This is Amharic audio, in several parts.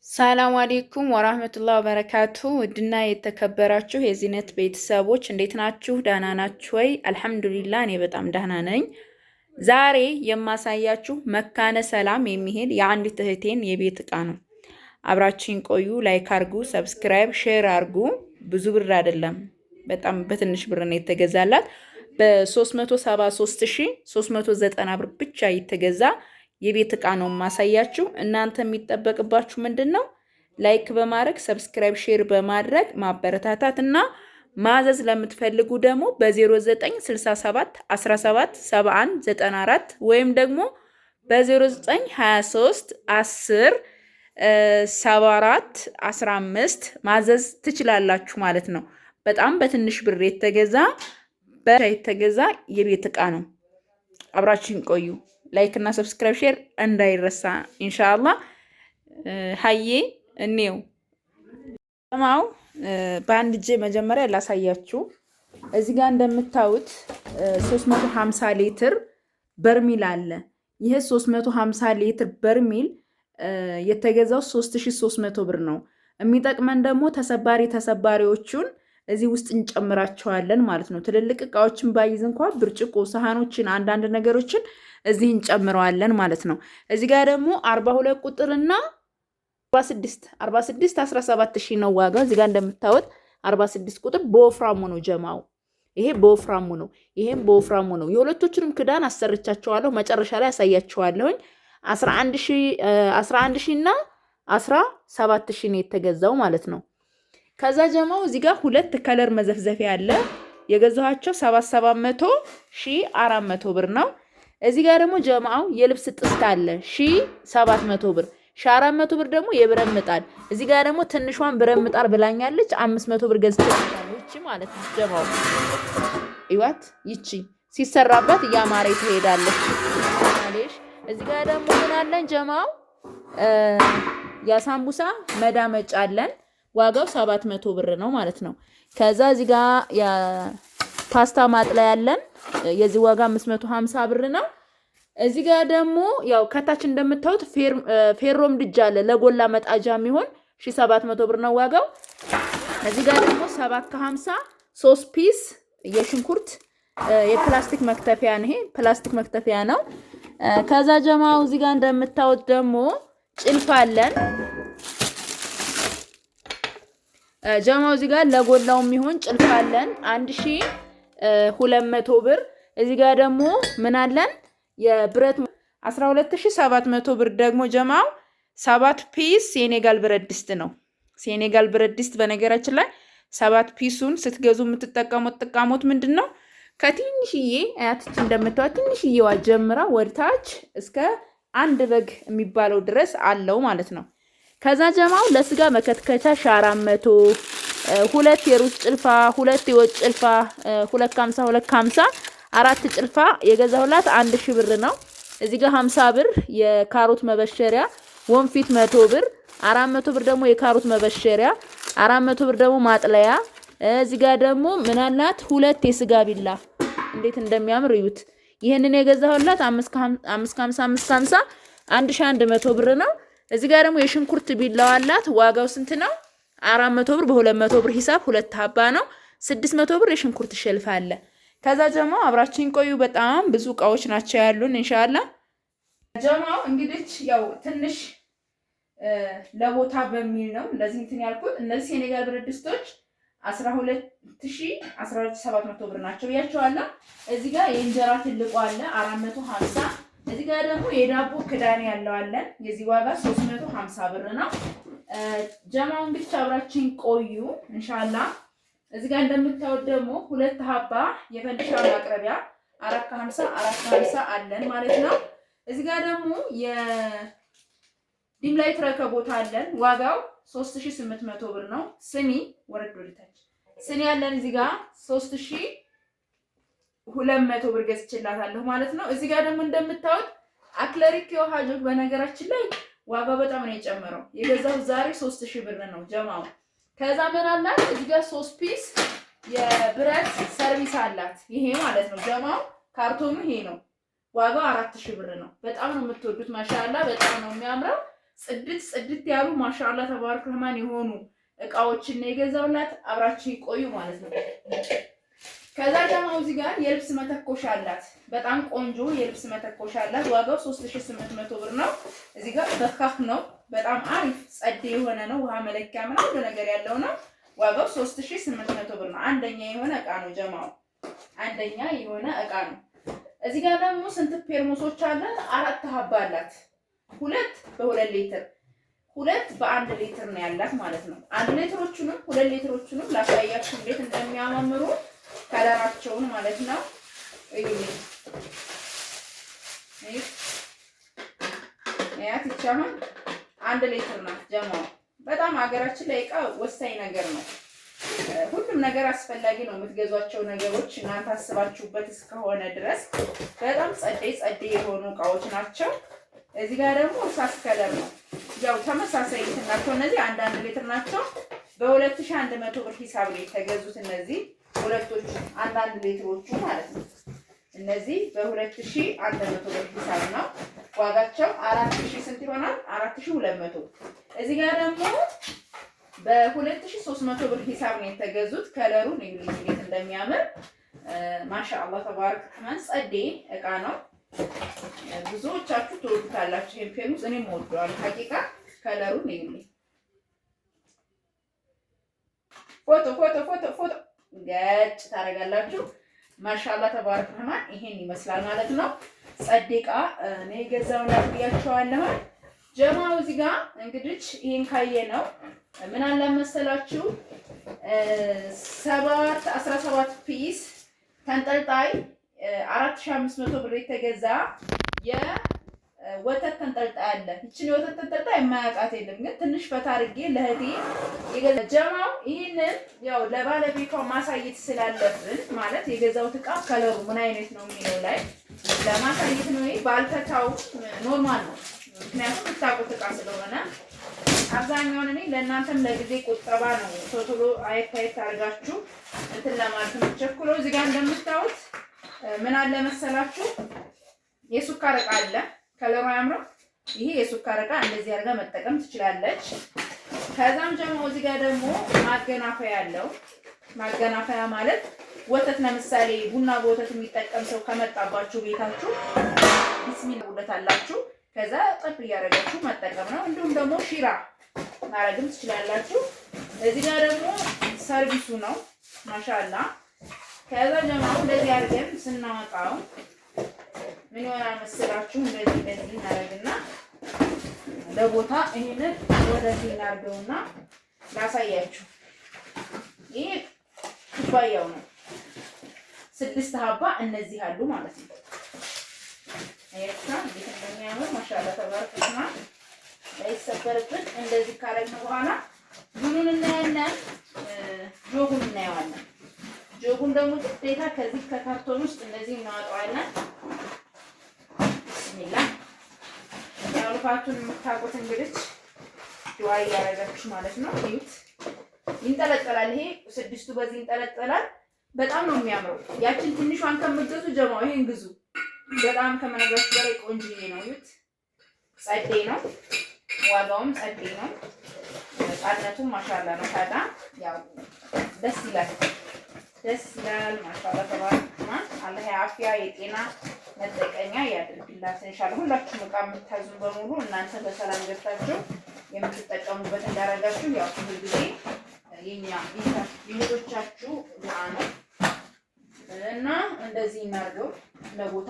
ሰላም አለይኩም ወራህመቱላሂ ወበረካቱ። ውድና የተከበራችሁ የዚህነት ቤተሰቦች እንዴት ናችሁ? ደህና ናችሁ ወይ? አልሐምዱሊላህ እኔ በጣም ደህና ነኝ። ዛሬ የማሳያችሁ መካነ ሰላም የሚሄድ የአንዲት እህቴን የቤት እቃ ነው። አብራችሁን ቆዩ። ላይክ አርጉ፣ ሰብስክራይብ፣ ሼር አርጉ። ብዙ ብር አይደለም፣ በጣም በትንሽ ብር ነው የተገዛላት። በ373390 ብር ብቻ የተገዛ የቤት እቃ ነው ማሳያችሁ። እናንተ የሚጠበቅባችሁ ምንድነው? ላይክ በማድረግ ሰብስክራይብ፣ ሼር በማድረግ ማበረታታት እና ማዘዝ ለምትፈልጉ ደግሞ በ0967 17 71 94 ወይም ደግሞ በ0923 10 74 15 ማዘዝ ትችላላችሁ ማለት ነው። በጣም በትንሽ ብር የተገዛ የቤት እቃ ነው። አብራችሁን ቆዩ። ላይክ እና ሰብስክራይብ ሼር እንዳይረሳ ኢንሻአላህ። ሀዬ እኔው ሰማው በአንድ እጄ መጀመሪያ ላሳያችሁ። እዚህ ጋር እንደምታዩት 350 ሊትር በርሚል አለ። ይሄ 350 ሊትር በርሚል የተገዛው 3300 ብር ነው። የሚጠቅመን ደግሞ ተሰባሪዎቹን እዚህ ውስጥ እንጨምራቸዋለን ማለት ነው። ትልልቅ እቃዎችን ባይዝ እንኳን ብርጭቆ፣ ሳህኖችን፣ አንዳንድ ነገሮችን እዚህ እንጨምረዋለን ማለት ነው። እዚህ ጋር ደግሞ 42 ቁጥርና 46 17000 ነው ዋጋው። እዚህ ጋር እንደምታዩት 46 ቁጥር በወፍራሙ ነው ጀማው። ይሄ በወፍራሙ ነው፣ ይሄም በወፍራሙ ነው። የሁለቶችንም ክዳን አሰርቻቸዋለሁ፣ መጨረሻ ላይ ያሳያቸዋለሁኝ። 11000 እና 17000 ነው የተገዛው ማለት ነው። ከዛ ጀማው እዚህ ጋር ሁለት ከለር መዘፍዘፊያ አለ። የገዛኋቸው 7700 1400 ብር ነው። እዚህ ጋር ደግሞ ጀማው የልብስ ጥስት አለ 1700 ብር። 400 ብር ደግሞ የብረት ምጣድ። እዚህ ጋር ደግሞ ትንሿን ብረት ምጣድ ብላኛለች 500 ብር ገዝተኛለች እቺ ማለት ነው ጀማው። ይዋት ይቺ ሲሰራበት ያማረ ትሄዳለች ማለሽ። እዚህ ጋር ደግሞ ምን አለን ጀማው? ያሳምቡሳ መዳመጫ አለን። ዋጋው 700 ብር ነው ማለት ነው። ከዛ እዚህ ጋር ፓስታ ማጥለያ ያለን የዚህ ዋጋ 550 ብር ነው። እዚህ ጋር ደግሞ ያው ከታች እንደምታዩት ፌሮም ድጃ አለ ለጎላ መጣጃ የሚሆን 1700 ብር ነው ዋጋው። እዚህ ጋር ደግሞ 750 3 ፒስ የሽንኩርት የፕላስቲክ መክተፊያ ነው። ይሄ ፕላስቲክ መክተፊያ ነው። ከዛ ጀማው እዚህ ጋር እንደምታዩት ደግሞ ጭልፋ አለን ጀማው። እዚህ ጋር ለጎላው የሚሆን ጭልፋ አለን 1200 ብር። እዚህ ጋር ደግሞ ምን አለን? የብረት 12700 ብር ደግሞ ጀማው 7 ፒስ ሴኔጋል ብረት ድስት ነው። ሴኔጋል ብረት ድስት በነገራችን ላይ 7 ፒሱን ስትገዙ የምትጠቀሙት ምንድነው? ከትንሽዬ አያትች እንደምታዩት ትንሽዬዋ ጀምራ ወደታች እስከ አንድ በግ የሚባለው ድረስ አለው ማለት ነው። ከዛ ጀማው ለስጋ መከትከቻ 400 ሁለት የሩዝ ጭልፋ፣ ሁለት የወጥ ጭልፋ 250 አራት ጭልፋ የገዛሁላት 1000 ብር ነው። እዚህ ጋር 50 ብር የካሮት መበሸሪያ ወንፊት 100 ብር 400 ብር ደግሞ የካሮት መበሸሪያ 400 ብር ደግሞ ማጥለያ። እዚህ ጋር ደግሞ ምን አላት? ሁለት የስጋ ቢላ እንዴት እንደሚያምር እዩት። ይሄንን የገዛሁላት 550 1100 ብር ነው። እዚህ ጋር ደግሞ የሽንኩርት ቢላዋ አላት። ዋጋው ስንት ነው? 400 ብር በ200 ብር ሂሳብ ሁለት ሀባ ነው። 600 ብር የሽንኩርት ሸልፍ አለ። ከዛ ጀማው አብራችን ቆዩ። በጣም ብዙ እቃዎች ናቸው ያሉን ኢንሻአላህ። ጀማው እንግዲህ ያው ትንሽ ለቦታ በሚል ነው እንደዚህ እንትን ያልኩት። እነዚህ ሴኔጋል ብረት ድስቶች 12700 ብር ናቸው ያቸዋለሁ። እዚህ ጋር የእንጀራ ትልቁ አለ 450። እዚህ ጋር ደግሞ የዳቦ ክዳን ያለው አለ። የዚህ ዋጋ 350 ብር ነው። ጀማው እንግዲህ አብራችን ቆዩ ኢንሻአላህ። እዚህ ጋር እንደምታዩት ደግሞ ሁለት ሀባ የፈንዲሻ ማቅረቢያ 450 አለን ማለት ነው። እዚህ ጋር ደግሞ የዲም ላይት ረከቦት አለን። ዋጋው 3800 ብር ነው። ስኒ ወረድ ወደታች ስኒ ያለን እዚህ ጋር 3200 ብር ገዝቼላታለሁ ማለት ነው። እዚህ ጋር ደግሞ እንደምታዩት አክለሪክ የውሃ ጆግ በነገራችን ላይ ዋጋው በጣም ነው የጨመረው። የገዛው ዛሬ 3000 ብር ነው ጀማው። ከዛ ምን አላት? እዚህ ጋር 3 ፒስ የብረት ሰርቪስ አላት። ይሄ ማለት ነው ጀማው። ካርቶኑ ይሄ ነው። ዋጋው 4000 ብር ነው። በጣም ነው የምትወዱት ማሻአላ። በጣም ነው የሚያምረው። ጽድት ያሉ ማሻአላ ተባረክ ረህማን የሆኑ እቃዎችን ነው የገዛውላት። አብራችሁ ይቆዩ ማለት ነው። ከዛ ደግሞ እዚህ ጋር የልብስ መተኮሻ አላት። በጣም ቆንጆ የልብስ መተኮሻ አላት። ዋጋው 3800 ብር ነው። እዚህ ጋር በካፍ ነው። በጣም አሪፍ ጸዴ የሆነ ነው። ውሃ መለኪያ ምናምን ነገር ያለው ነው። ዋጋው 3800 ብር ነው። አንደኛ የሆነ እቃ ነው ጀማው፣ አንደኛ የሆነ እቃ ነው። እዚህ ጋር ደግሞ ስንት ፔርሙሶች አላት? 4 ሀባ አላት። 2 በ2 ሊትር 2 በ1 ሊትር ነው ያላት ማለት ነው። 1 ሊትሮቹንም 2 ሊትሮቹንም ላሳያችሁ እንዴት እንደሚያማምሩ ከለራቸውን ማለት ነው። እዩልኝ ያት ይቻላል 1 ሊትር ነው ጀማው። በጣም ሀገራችን ላይ እቃ ወሳኝ ነገር ነው። ሁሉም ነገር አስፈላጊ ነው። የምትገዟቸው ነገሮች እናንተ አስባችሁበት እስከሆነ ድረስ በጣም ጸዴ የሆኑ እቃዎች ናቸው። እዚህ ጋር ደግሞ እርሳስ ከለር ነው። ያው ተመሳሳይ ናቸው እነዚህ 1 ሊትር ናቸው። በ2100 ብር ሂሳብ ነው የተገዙት እነዚህ ሁለቶቹ 1 ሊትሮቹ ማለት ነው። እነዚህ በ2100 ብር ሂሳብ ነው ዋጋቸው። 4000 ስንት ይሆናል? 4200። እዚህ ጋር ደግሞ በ2300 ብር ሂሳብ ነው የተገዙት። ከለሩን እንዴት እንደሚያምር ማሻአላህ ተባረክ ረህማን ጸዴ እቃ ነው። ብዙዎቻችሁ ትወዱታላችሁ። ይሄን ፔርሙዝ እኔም እወደዋለሁ ሐቂቃ። ከለሩን ይኸውልኝ ፎቶ ገጭ ታደርጋላችሁ። ማሻአላህ ተባረክ ረህማን ይሄን ይመስላል ማለት ነው። ጸዴ እቃ እኔ ገዛውላት ብያቸዋለሁ ጀማው። እዚህ ጋር እንግዲህ ይሄን ካየ ነው ምን አለ መሰላችሁ 17 ፒስ ተንጠልጣይ 4500 ብር የተገዛ የወተት ተንጠልጣይ አለ። እቺን የወተት ተንጠልጣይ የማያውቃት የለም፣ ግን ትንሽ ፈታ አድርጌ ለህቴ የገዛ ጀማው። ይሄንን ያው ለባለቤቷ ማሳየት ስላለብን ማለት የገዛውት እቃ ከለሩ ምን አይነት ነው የሚለው ላይ ለማሳየት ነው። ይሄ ባልፈታው ኖርማል ነው፣ ምክንያቱም የምታውቁት እቃ ስለሆነ አብዛኛውን እኔ ለእናንተም ለጊዜ ቁጠባ ነው ቶሎ አየት አድርጋችሁ እንትን ለማለት ነው ቸኩለው። እዚህ ጋር እንደምታዩት ምን አለ መሰላችሁ የሱካር እቃ አለ። ከለሩ ያምረው። ይሄ የሱካር እቃ እንደዚህ አድርጋ መጠቀም ትችላለች። ከዛም ጀምሮ እዚህ ጋር ደግሞ ማገናፈያ አለው። ማገናፈያ ማለት ወተት ለምሳሌ ቡና በወተት የሚጠቀም ሰው ከመጣባችሁ ቤታችሁ ቢስሚላህ ውለታላችሁ ከዛ ጠብ እያደረጋችሁ መጠቀም ነው። እንዲሁም ደግሞ ሺራ ማረግም ትችላላችሁ። እዚህ ጋር ደግሞ ሰርቪሱ ነው ማሻአላ። ከዛ ጀማው እንደዚህ አድርገን ስናወጣው ምን ይሆናል መሰላችሁ? እንደዚህ እናደርግና ለቦታ ይሄንን ወደዚህ እናድርገውና ላሳያችሁ። ይሄ ኩባያው ነው። 6 ሀባ እነዚህ አሉ ማለት ነው። አይታ እንዴት እንደሚያምር ማሻአላ ተባረከ ረህማን። ላይሰበርብን እንደዚህ ካረግን በኋላ ምኑን እናያለን? ጆጉን እናየዋለን። ጆጉን ደግሞ ግዴታ ከዚህ ከካርቶን ውስጥ እንደዚህ እናወጣዋለን። ቢስሚላህ ያው ልፋቱን የምታውቁት እንግዲህ ዱዓ እያደረጋችሁ ማለት ነው። እዩት ይንጠለጠላል። ይሄ 6ቱ በዚህ ይንጠለጠላል። በጣም ነው የሚያምረው። ያችን ትንሿን ከምትገዙ ጀማው ይሄን ግዙ። በጣም ከመነግራችሁ በላይ ቆንጆዬ ነው። እዩት ጸዴ ነው። ዋጋውም ጸዴ ነው። ጣነቱም ማሻአላ ነው። ታዲያ ያው ደስ ይላል ማሻአላ ተባረክ ረህማን። አላህ ያፊያ የጤና መጠቀኛ ያድርግላት ኢንሻአላህ። ሁላችሁም እቃ የምታዙ በሙሉ እናንተ በሰላም ገብታችሁ የምትጠቀሙበት እንዳረጋችሁ ያው ሁሉ ጊዜ የኛ ይሁዶቻችሁ ዱዓ ነው እና እንደዚህ እናርገው ለቦታ።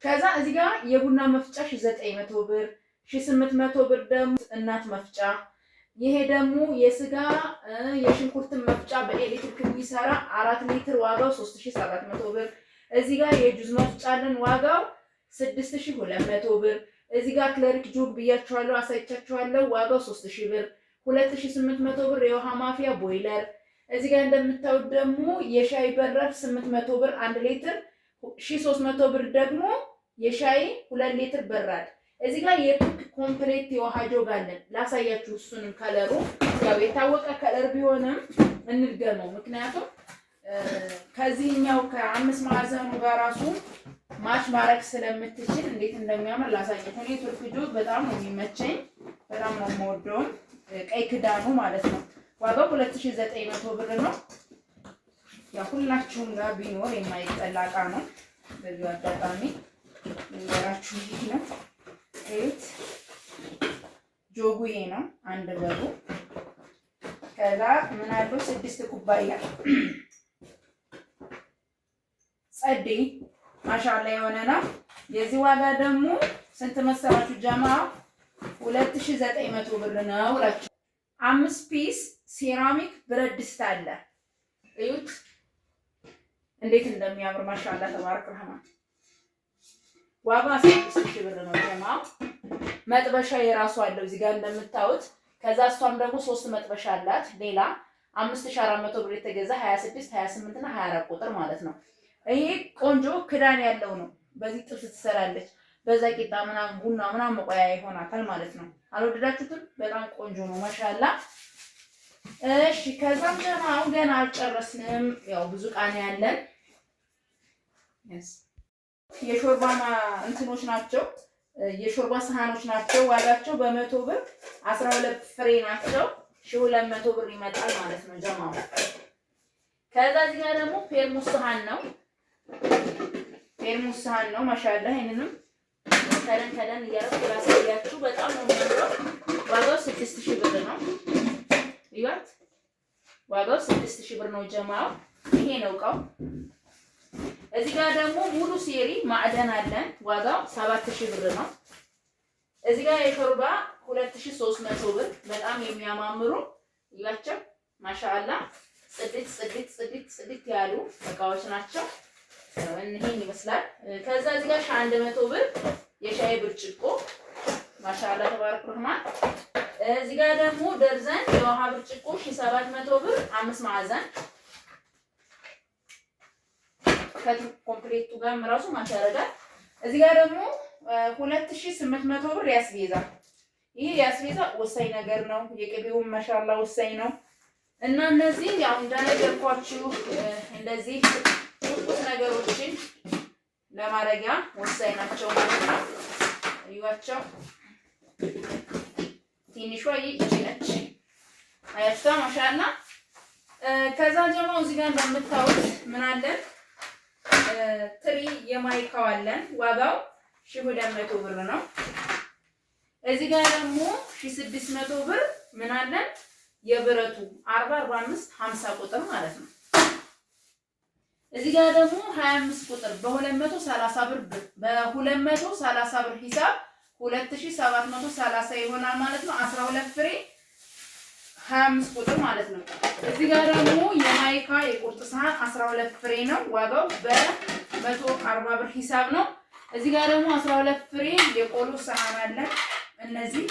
ከዛ እዚህ ጋር የቡና መፍጫ 900 ብር 1800 ብር ደግሞ እናት መፍጫ። ይሄ ደግሞ የስጋ የሽንኩርት መፍጫ በኤሌክትሪክ የሚሰራ 4 ሊትር ዋጋው 3700 ብር። እዚህ ጋር የጁዝ መፍጫ አለን ዋጋው 6200 ብር። እዚህ ጋር ክለሪክ ጆግ ብያችኋለሁ አሳይቻችኋለሁ ዋጋው 3000 ብር። 2800 ብር የውሃ ማፊያ ቦይለር። እዚህ ጋር እንደምታዩት ደግሞ የሻይ በራድ 800 ብር 1 ሊትር 1300 ብር ደግሞ የሻይ 2 ሊትር በራድ። እዚህ ጋር የቱርክ ኮምፕሌት የውሃ ጆግ አለን ላሳያችሁ። እሱንም ከለሩ ያው የታወቀ ከለር ቢሆንም እንድገመው፣ ምክንያቱም ከዚህኛው ከ5 ማዕዘኑ ጋር ራሱ ማች ማረግ ስለምትችል እንዴት እንደሚያምር ላሳየት። እኔ ቱርክ ጆግ በጣም ነው የሚመቸኝ፣ በጣም ነው የምወደው። ቀይ ክዳኑ ማለት ነው። ዋጋው 2900 ብር ነው። ያ ሁላችሁም ጋር ቢኖር የማይጠላ እቃ ነው። በዚህ አጋጣሚ እንገራችሁ ይሄ ነው። እዩት፣ ጆጉ ይሄ ነው። አንድ በሩ ከዛ ምን አለው 6 ኩባያ ጸዴ ማሻአላ የሆነ ነው። የዚህ ዋጋ ደግሞ ስንት መሰላችሁ ጀማ? 2900 ብር ነው እላችሁ። 5 ፒስ ሴራሚክ ብረት ድስት አለ። እዩት እንዴት እንደሚያምር ማሻአላ ተባረክ ረህማን። ዋጋ 6000 ብር ነው ጀማ። መጥበሻ የራሱ አለው እዚህ ጋር እንደምታዩት። ከዛ እሷም ደግሞ 3 መጥበሻ አላት። ሌላ 5400 ብር የተገዛ 26፣ 28 እና 24 ቁጥር ማለት ነው። ይሄ ቆንጆ ክዳን ያለው ነው። በዚህ ጥብስ ትሰራለች። በዛ ቂጣ ምናምን ቡና ምናምን መቆያ ይሆናታል ማለት ነው። አልወደዳችሁትም? በጣም ቆንጆ ነው ማሻአላ። እሺ ከዛም ደግሞ አሁን ገና አልጨረስንም። ያው ብዙ ቃና ያለን የሾርባ እንትኖች ናቸው። የሾርባ ሰሃኖች ናቸው። ዋጋቸው በ100 ብር 12 ፍሬ ናቸው። 1200 ብር ይመጣል ማለት ነው ጀማው። ከዛ እዚህ ጋር ደግሞ ፔርሙስ ሰሃን ነው። ፔርሙስ ሰሃን ነው ማሻአላ። ይሄንንም ከደን እያደረኩ ላሳያችሁ። በጣም ነው የሚያምረው። ዋጋው 6000 ብር ነው። ይዋት ዋጋው 6000 ብር ነው ጀማው። ይሄ ነው እቃው። እዚህ ጋር ደግሞ ሙሉ ሴሪ ማዕደን አለን። ዋጋው 7000 ብር ነው። እዚህ ጋር የሾርባ 2300 ብር። በጣም የሚያማምሩ ይላቸው ማሻአላ። ጽድት ያሉ እቃዎች ናቸው። ይሄን ይመስላል። ከዛ እዚህ ጋር 1100 ብር የሻይ ብርጭቆ ማሻአላ ተባረክ ረህማን። እዚህ ጋር ደግሞ ደርዘን የውሃ ብርጭቆ 1700 ብር 5 ማዕዘን ከኮምፕሌቱ ጋር ራሱ ማች ያደርጋል። እዚህ ጋር ደግሞ 2800 ብር ያስቤዛ። ይሄ ያስቤዛ ወሳኝ ነገር ነው። የቅቤውን ማሻአላ ወሳኝ ነው። እና እነዚህ ያው እንደነገርኳችሁ እንደዚህ ትኩስ ነገሮችን ለማረጊያ ወሳኝ ናቸው ማለት ነው። እዩዋቸው። ትንሿ ይቺ ነች። አያችሁታ ማሻአላ። ከዛ ደግሞ እዚህ ጋር እንደምታዩት ምን አለን? ትሪ የማይካው አለን። ዋጋው 1200 ብር ነው። እዚህ ጋር ደግሞ 1600 ብር ምን አለን? የብረቱ 40፣ 45፣ 50 ቁጥር ማለት ነው። እዚህ ጋር ደግሞ 25 ቁጥር በ230 ብር በ230 ብር ሂሳብ 2730 ይሆናል ማለት ነው። 12 ፍሬ 25 ቁጥር ማለት ነው። እዚህ ጋር ደግሞ የማይካ የቁርጥ ሰሃን 12 ፍሬ ነው። ዋጋው በ140 ብር ሂሳብ ነው። እዚህ ጋር ደግሞ 12 ፍሬ የቆሎ ሰሃን አለ። እነዚህ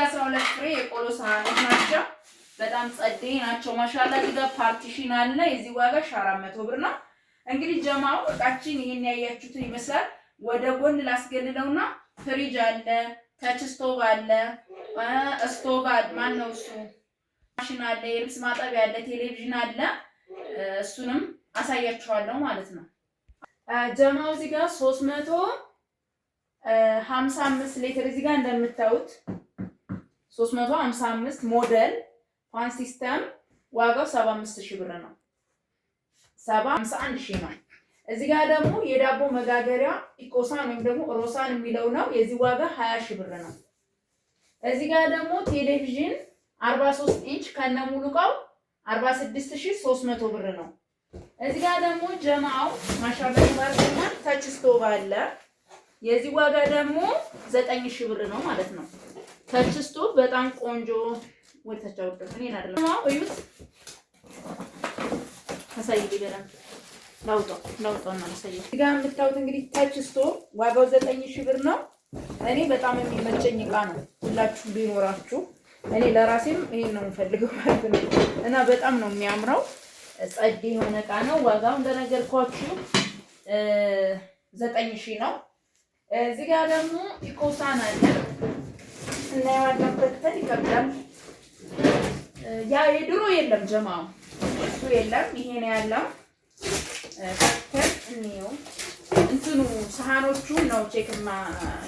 12 ፍሬ የቆሎ ሰሃኖች ናቸው። በጣም ጸዴ ናቸው ማሻአላ። እዚህ ጋር ፓርቲሽን አለ። የዚህ ዋጋ 400 ብር ነው። እንግዲህ ጀማው እቃችን ይሄን ያያችሁትን ይመስላል። ወደ ጎን ላስገልለውና ፍሪጅ አለ፣ ታች ስቶቭ አለ፣ ስቶቭ አለ፣ ማን ነው እሱ ማሽን አለ፣ የልብስ ማጠቢያ አለ፣ ቴሌቪዥን አለ። እሱንም አሳያችኋለሁ ማለት ነው። ጀማው እዚህ ጋር 355 ሊትር እዚህ ጋር እንደምታዩት 355 ሞዴል ፋን ሲስተም ዋጋው 75000 ብር ነው። 751 ነው። እዚህ ጋር ደግሞ የዳቦ መጋገሪያ ኢኮሳን ወይም ደግሞ ሮሳን የሚለው ነው። የዚህ ዋጋ 20000 ብር ነው። እዚህ ጋር ደግሞ ቴሌቪዥን 43 ኢንች ከነ ሙሉ እቃው 46300 ብር ነው። እዚህ ጋር ደግሞ ጀማው ማሻአላ ተባረከና ታች ስቶቭ አለ። የዚህ ዋጋ ደግሞ 9000 ብር ነው ማለት ነው። ታች ስቶቭ በጣም ቆንጆ ወልታቻው ደግሞ እኔ አይደለም ነው እዩት። አሳይልኝ ገራም ላውጣውና አሳይልኝ። እዚህ ጋር የምታዩት እንግዲህ ታች ስቶቭ ዋጋው 9000 ብር ነው። እኔ በጣም የሚመቸኝ እቃ ነው። ሁላችሁ ቢኖራችሁ እኔ ለራሴም ይሄን ነው የምፈልገው ማለት ነው። እና በጣም ነው የሚያምረው። ጸዴ የሆነ እቃ ነው። ዋጋው እንደነገርኳችሁ 9000 ነው። እዚህ ጋር ደግሞ ኢኮሳን አለ እና ያዋጣበት ይከብዳል። ያ የድሮ የለም ጀማው እሱ የለም። ይሄ ነው ያለው። ከፍተን እንየው። እንትኑ ሳህኖቹ ነው ቼክ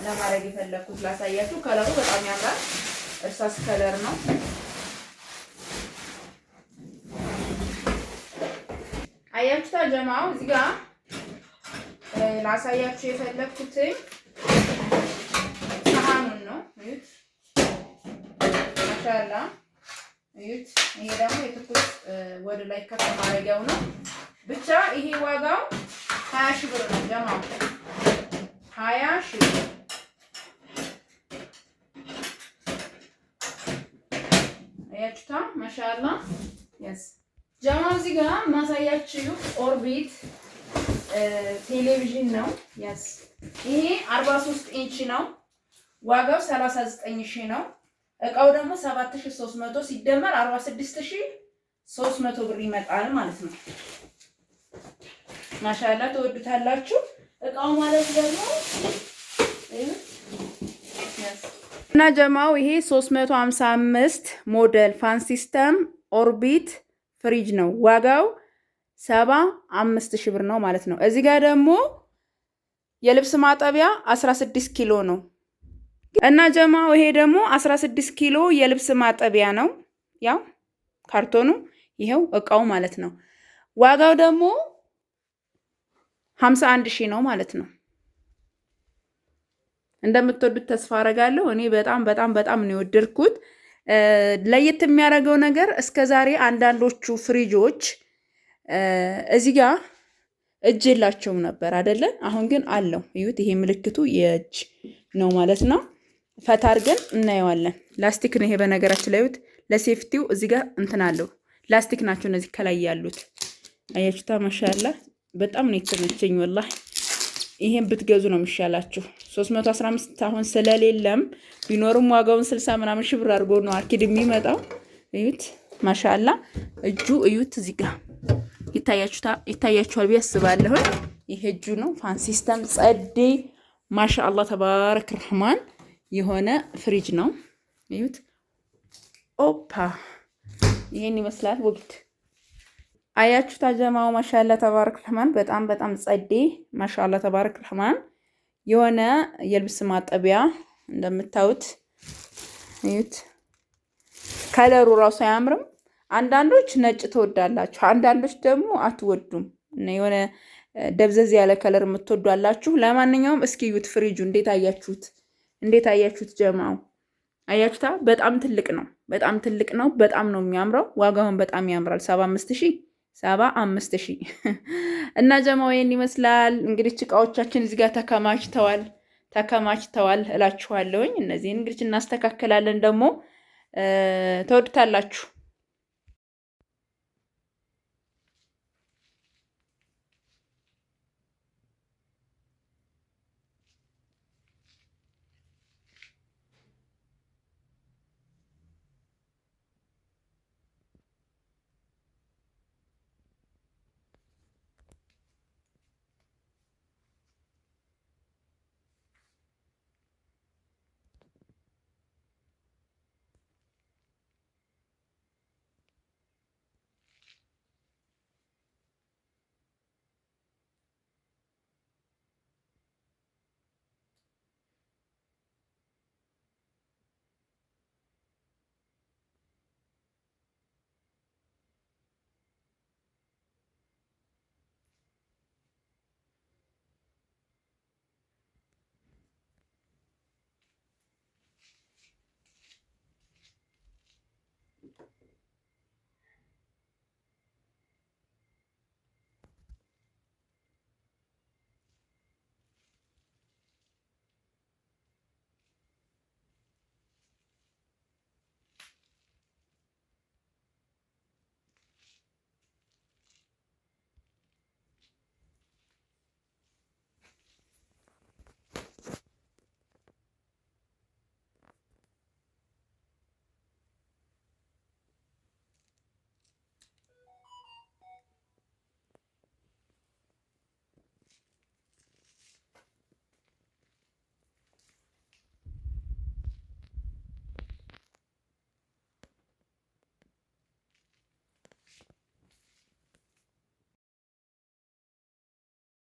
ለማድረግ የፈለኩት ላሳያችሁ። ከለሩ በጣም ያምራል። እርሳስ ከለር ነው። አያችሁታ ጀማው እዚህ ጋር ላሳያችሁ የፈለኩት ሳህኑን ነው። እዩት ማሻአላ እዩት። ይሄ ደግሞ የትኩስ ወደ ላይ ከፍ ማድረጊያው ነው። ብቻ ይሄ ዋጋው 20 ሺህ ብር ነው ጀማው 20 ሺህ ብር። አያችሁታ ማሻአላ yes ጀማው እዚህ ጋር ማሳያችሁ ኦርቢት ቴሌቪዥን ነው yes ይሄ 43 ኢንች ነው። ዋጋው 39 ሺህ ነው። እቃው ደግሞ 7300 ሲደመር 46300 ብር ይመጣል ማለት ነው። ማሻአላ ተወዱታላችሁ። እቃው ማለት ደግሞ እና ጀማው ይሄ 355 ሞዴል ፋን ሲስተም ኦርቢት ፍሪጅ ነው። ዋጋው 75000 ብር ነው ማለት ነው። እዚህ ጋር ደግሞ የልብስ ማጠቢያ 16 ኪሎ ነው እና ጀማው ይሄ ደግሞ 16 ኪሎ የልብስ ማጠቢያ ነው። ያው ካርቶኑ ይሄው እቃው ማለት ነው። ዋጋው ደግሞ 51000 ነው ማለት ነው። እንደምትወዱት ተስፋ አረጋለሁ። እኔ በጣም ነው የወደድኩት። ለየት የሚያደርገው ነገር እስከዛሬ አንዳንዶቹ ፍሪጆች እዚህ ጋር እጅ የላቸውም ነበር አይደለ? አሁን ግን አለው። እዩት፣ ይሄ ምልክቱ የእጅ ነው ማለት ነው። ፈታ አድርገን እናየዋለን። ላስቲክ ነው ይሄ በነገራችን ላይ። እዩት፣ ለሴፍቲው እዚህ ጋር እንትን አለው። ላስቲክ ናቸው እነዚህ ከላይ ያሉት። አያችሁታ ማሻአላ በጣም ነው የተመቸኝ ወላሂ። ይሄን ብትገዙ ነው የሚሻላችሁ። 315 አሁን ስለሌለም ቢኖርም ዋጋውን 60 ምናምን ሺህ ብር አድርጎ ነው አርኪድ የሚመጣው። እዩት ማሻአላ እጁ እዩት፣ እዚህ ጋር ይታያችኋል ብዬ አስባለሁ። ይሄ እጁ ነው። ፋን ሲስተም ጸዴ ማሻአላ ተባረክ ረህማን የሆነ ፍሪጅ ነው። እዩት ኦፓ ይሄን ይመስላል ወግድ አያችሁ ታጀማው ማሻአላ ተባረክ ረህማን በጣም ጸዴ ማሻአላ ተባረክ ረህማን የሆነ የልብስ ማጠቢያ እንደምታዩት እዩት። ከለሩ ራሱ አያምርም? አንዳንዶች ነጭ ትወዳላችሁ፣ አንዳንዶች ደግሞ አትወዱም እና የሆነ ደብዘዝ ያለ ከለር የምትወዷላችሁ። ለማንኛውም እስኪ እዩት ፍሪጁ እንዴት አያችሁት ጀማው? አያችሁታ በጣም ትልቅ ነው። በጣም ነው የሚያምረው። ዋጋውን በጣም ያምራል። 75000 እና ጀማው ይሄን ይመስላል። እንግዲህ እቃዎቻችን እዚህ ጋር ተከማችተዋል እላችኋለሁኝ። እነዚህን እንግዲህ እናስተካክላለን። ደግሞ ተወዱታላችሁ።